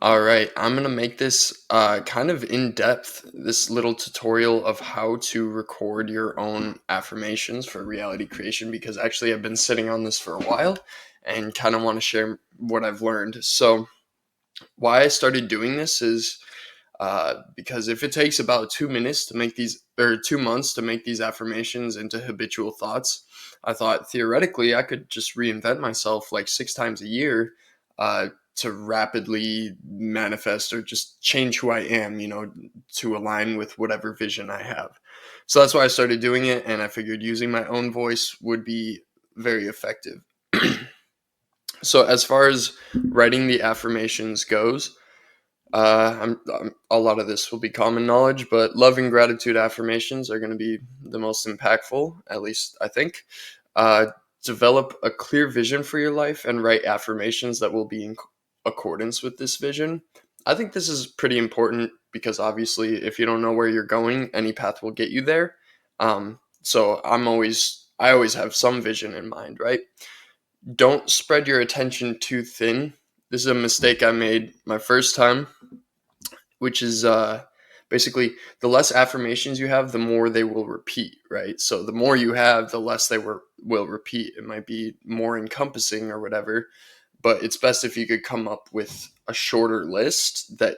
All right, I'm gonna make this kind of in depth, this little tutorial of how to record your own affirmations for reality creation because actually I've been sitting on this for a while and kind of want to share what I've learned. So, why I started doing this is because if it takes about 2 minutes to make these, or 2 months to make these affirmations into habitual thoughts, I thought theoretically I could just reinvent myself like 6 times a year to rapidly manifest or just change who I am, to align with whatever vision I have. So that's why I started doing it, and I figured using my own voice would be very effective. So, as far as writing the affirmations goes, a lot of this will be common knowledge, but love and gratitude affirmations are going to be the most impactful, at least I think. Uh, Develop a clear vision for your life and write affirmations that will be in accordance with this vision. I think this is pretty important because obviously, if you don't know where you're going, any path will get you there. So I always have some vision in mind, right? Don't spread your attention too thin. This is a mistake I made my first time, which is basically the less affirmations you have, the more they will repeat, right? So the more you have, the less will repeat. It might be more encompassing or whatever, but it's best if you could come up with a shorter list that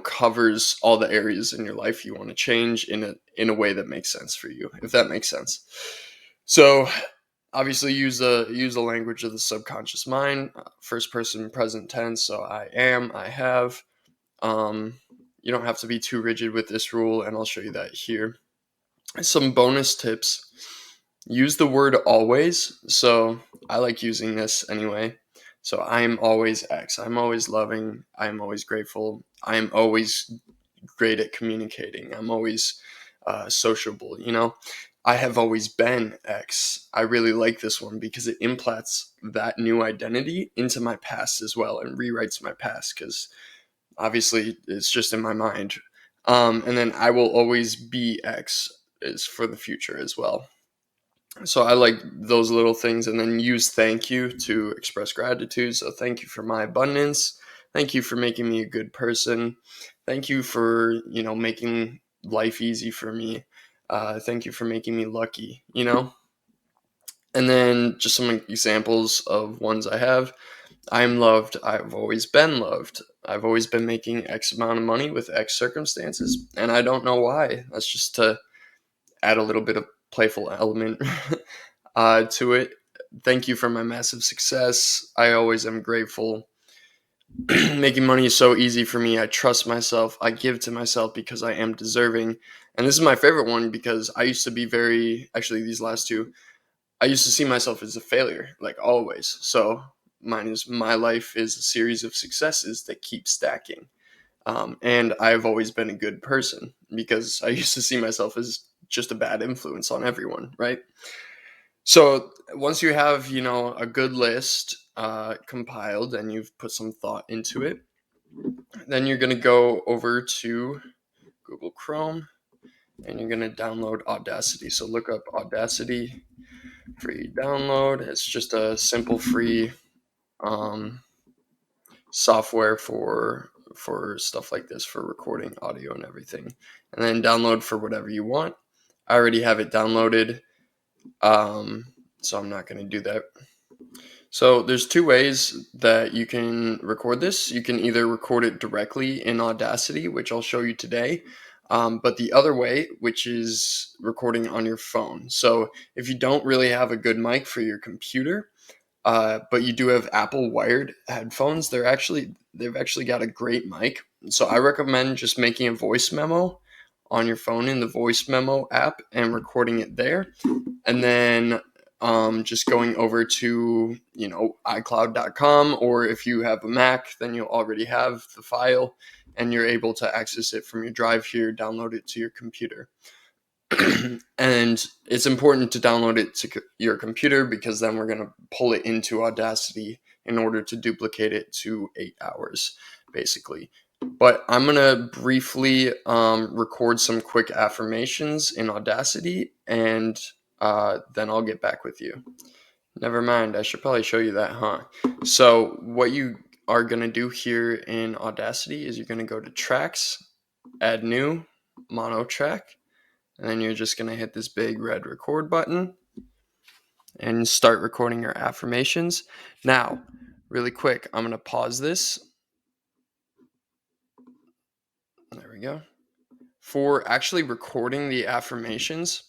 covers all the areas in your life you want to change in a way that makes sense for you, if that makes sense. So obviously use the language of the subconscious mind, first person present tense, so I am, I have. um, you don't have to be too rigid with this rule, and I'll show you that here. Some bonus tips: use the word always. So I like using this anyway. So I am always X. I'm always loving. I am always grateful. I am always great at communicating. I'm always sociable. I have always been X. I really like this one because it implants that new identity into my past as well and rewrites my past because obviously it's just in my mind. And then I will always be X is for the future as well. So I like those little things, and then use thank you to express gratitude. So thank you for my abundance. Thank you for making me a good person. Thank you for, making life easy for me. Thank you for making me lucky. And then just some examples of ones I have. I'm loved. I've always been loved. I've always been making X amount of money with X circumstances, and I don't know why. That's just to add a little bit of playful element to it. Thank you for my massive success. I always am grateful. Making money is so easy for me. I trust myself. I give to myself because I am deserving. And this is my favorite one because I used to be actually, these last two, I used to see myself as a failure, like always. So mine is my life is a series of successes that keep stacking. And I've always been a good person because I used to see myself as just a bad influence on everyone, right? So once you have, a good list compiled and you've put some thought into it, then you're going to go over to Google Chrome and you're going to download Audacity. So look up Audacity, free download. It's just a simple free um, software for stuff like this, for recording audio and everything, and then download for whatever you want. I already have it downloaded, so I'm not going to do that. So there's two ways that you can record this. You can either record it directly in Audacity, which I'll show you today, but the other way, which is recording on your phone. So if you don't really have a good mic for your computer, but you do have Apple wired headphones, they've actually got a great mic. So I recommend just making a voice memo on your phone in the voice memo app and recording it there, and then just going over to iCloud.com, or if you have a Mac, then you'll already have the file and you're able to access it from your drive here, download it to your computer. And it's important to download it to your computer because then we're going to pull it into Audacity in order to duplicate it to 8 hours, basically. But I'm going to briefly record some quick affirmations in Audacity, and then I'll get back with you. Never mind, I should probably show you that, huh? So what you are going to do here in Audacity is you're going to go to Tracks, Add New, Mono Track, and then you're just going to hit this big red record button and start recording your affirmations. Now, really quick, I'm going to pause this. There we go. For actually recording the affirmations,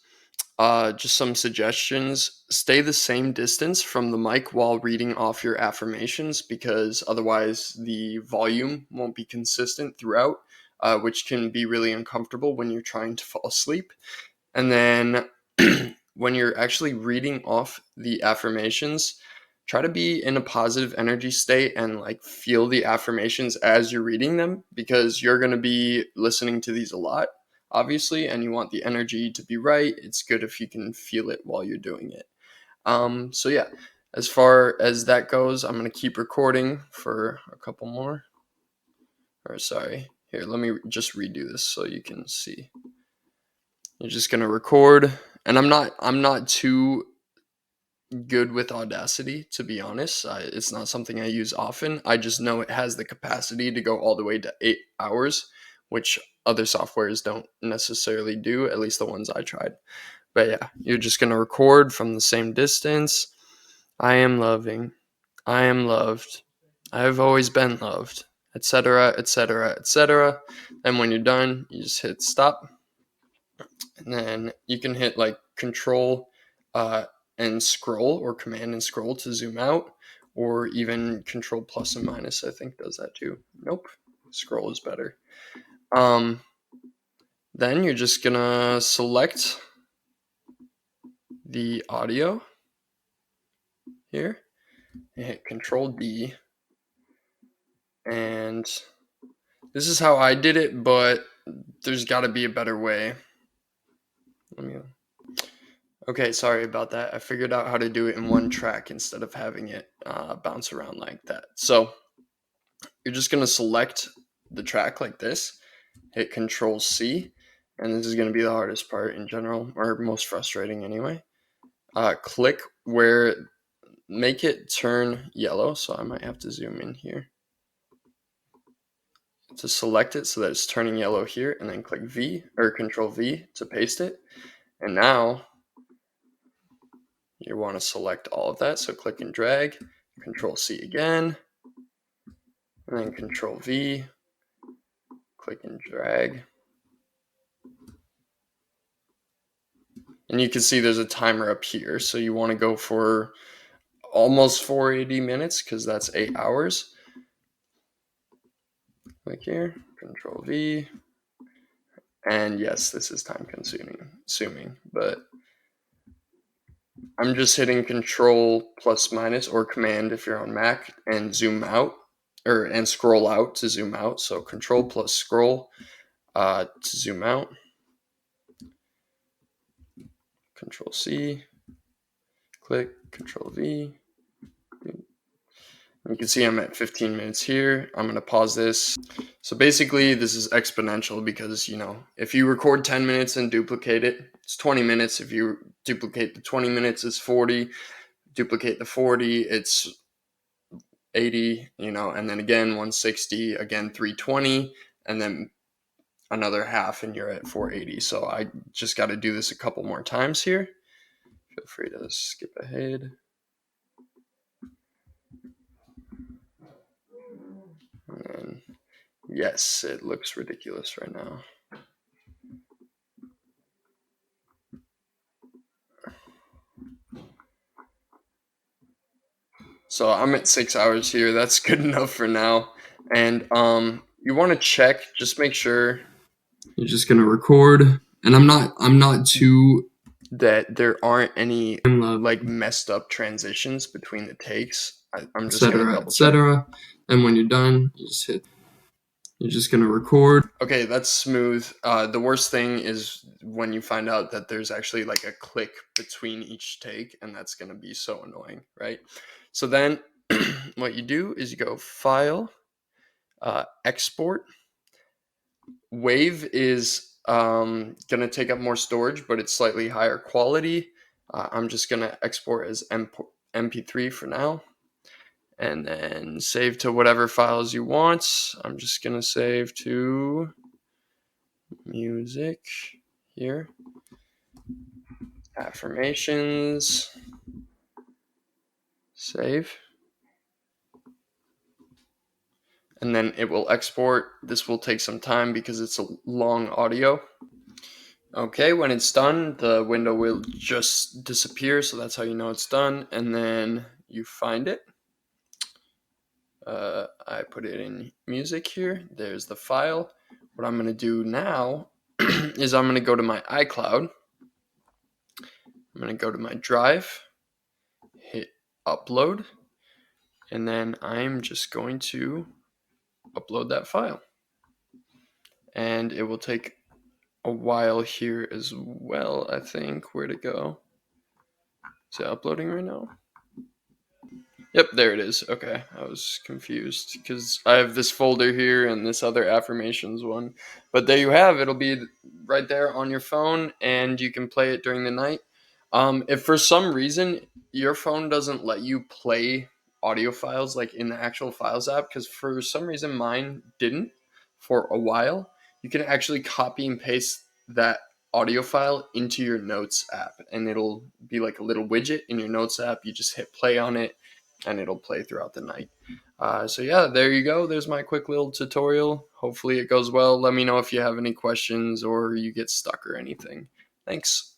just some suggestions. Stay the same distance from the mic while reading off your affirmations, because otherwise the volume won't be consistent throughout, which can be really uncomfortable when you're trying to fall asleep. And then when you're actually reading off the affirmations, try to be in a positive energy state and like feel the affirmations as you're reading them, because you're going to be listening to these a lot, obviously, and you want the energy to be right. It's good if you can feel it while you're doing it. So yeah, as far as that goes, I'm going to keep recording for a couple more. Or sorry, here, let me just redo this so you can see. You're just going to record, and I'm not too good with Audacity, to be honest. It's not something I use often. I just know it has the capacity to go all the way to 8 hours, which other softwares don't necessarily do, at least the ones I tried. But yeah, you're just going to record from the same distance. I am loving. I am loved. I have always been loved, etc., etc., etc. And when you're done, you just hit stop. And then you can hit like control and scroll, or command and scroll to zoom out, or even control plus and minus, I think, does that too. Nope, scroll is better. Then you're just gonna select the audio here and hit control D. And this is how I did it, but there's got to be a better way. Okay, sorry about that. I figured out how to do it in one track instead of having it bounce around like that. So you're just going to select the track like this, hit Control C, and this is going to be the hardest part in general, or most frustrating anyway. Click where, make it turn yellow, so I might have to zoom in here to select it so that it's turning yellow here, and then click V or Control V to paste it. And now you want to select all of that, so click and drag, Control C again, and then Control V, click and drag. And you can see there's a timer up here, so you want to go for almost 480 minutes because that's 8 hours. Click here, Control V, and yes, this is time consuming, but I'm just hitting Control plus minus or Command if you're on Mac and zoom out, and scroll out to zoom out. So Control plus scroll to zoom out. Control C, click, Control V. You can see I'm at 15 minutes here. I'm going to pause this. So basically this is exponential because, if you record 10 minutes and duplicate it, it's 20 minutes. If you duplicate the 20 minutes, it's 40. Duplicate the 40, it's 80, and then again 160, again 320, and then another half and you're at 480. So I just got to do this a couple more times here. Feel free to skip ahead. And yes, it looks ridiculous right now. So I'm at 6 hours here. That's good enough for now. And you want to check, just make sure you're just gonna record. And I'm not too that there aren't any like messed up transitions between the takes. I'm just gonna double check. And when you're done, you're just gonna record. Okay, that's smooth. The worst thing is when you find out that there's actually like a click between each take, and that's gonna be so annoying, right? So then what you do is you go File, Export. Wave is going to take up more storage, but it's slightly higher quality. I'm just going to export as MP3 for now. and then save to whatever files you want. I'm just going to save to music here, affirmations, save, and then it will export. This will take some time because it's a long audio. Okay, when it's done, the window will just disappear, so that's how you know it's done, and then you find it. I put it in music here. There's the file. What I'm going to do now is I'm going to go to my iCloud. I'm going to go to my drive, hit upload, and then I'm just going to upload that file. And it will take a while here as well, I think. Where'd it go? Is it uploading right now? Yep, there it is. Okay, I was confused because I have this folder here and this other affirmations one. But there you have. It'll be right there on your phone, and you can play it during the night. If for some reason your phone doesn't let you play audio files like in the actual Files app, because for some reason mine didn't for a while, you can actually copy and paste that audio file into your Notes app, and it'll be like a little widget in your Notes app. You just hit play on it and it'll play throughout the night. So yeah, there you go. There's my quick little tutorial. Hopefully it goes well. Let me know if you have any questions or you get stuck or anything. Thanks.